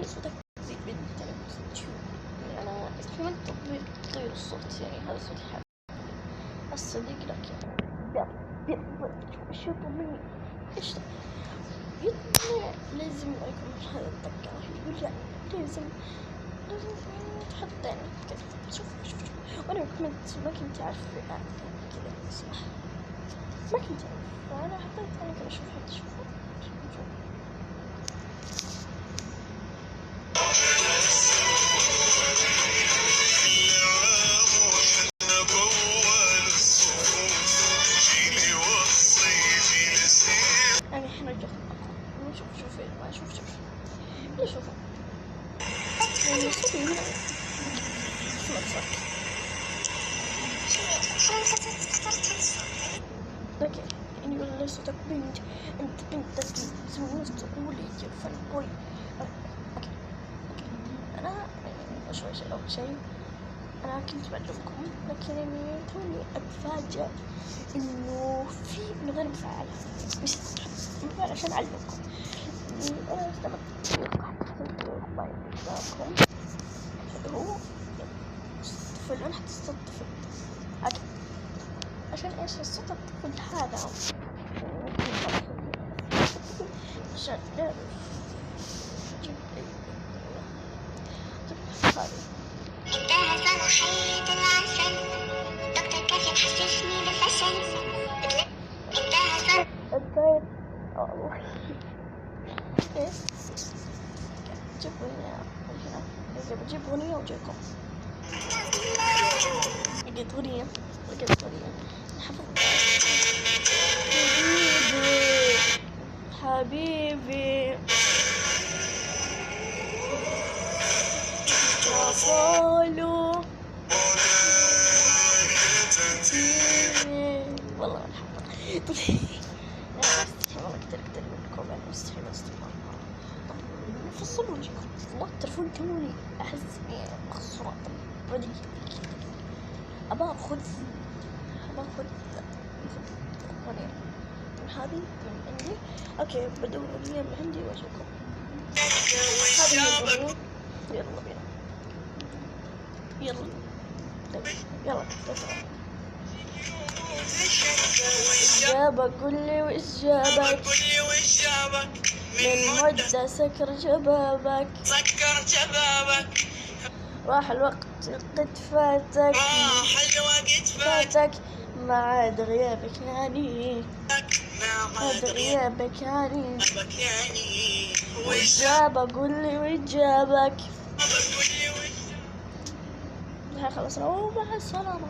صوتك زي بنت يعني أنا احتمال تغير الصوت يعني هذا صوتي حلو الصديق لك يعني شوفوا مني إيش لازم يكون هذا الطقة يقول يعني لازم تحط يعني كذا شوف وأنا ما كنت أعرف كذا اسمه ما كنت أعرف فأنا حطيت أنا كذا شوف حتى شوفوا يعني احنا رجعت شوف ما شوف ليش شوفوا يعني صوتي هنا شو صار اوكي يعني يقول لي صوتك بنت انت بنت تسوي تقولي فنقول اوكي انا شوي اول شيء انا كنت بعلمكم لكن يعني توني اتفاجأ انه في من غير مفعل بس مفعل عشان اعلمكم انا استمعت موبايل قدامكم هو الطفل انا حتى الطفل اوكي عشان ايش الصوت الطفل هذا عشان نعرف جيب هذا انتهى صلاحية العسل دكتور كيف يحسسني بالفشل انتهى الطيب ايه جيب أغنية وجيكم لقيت أغنية حبيبي فولو والله أنا حاطة والله كتير منكم أنا مستحيل أستمر فصلوا وجهكم والله التلفون توني أحس إني مخسورة بدي أبى أخذ أغنية من هذه من عندي أوكي بدور أغنية من عندي وأجيكم هذه الأغنية يلا جابك قل لي وش جابك من مدة سكر جبابك راح الوقت قد فاتك ما عاد غيابك يعني وش جابك قل لي وش جابك خلاص مع السلامة.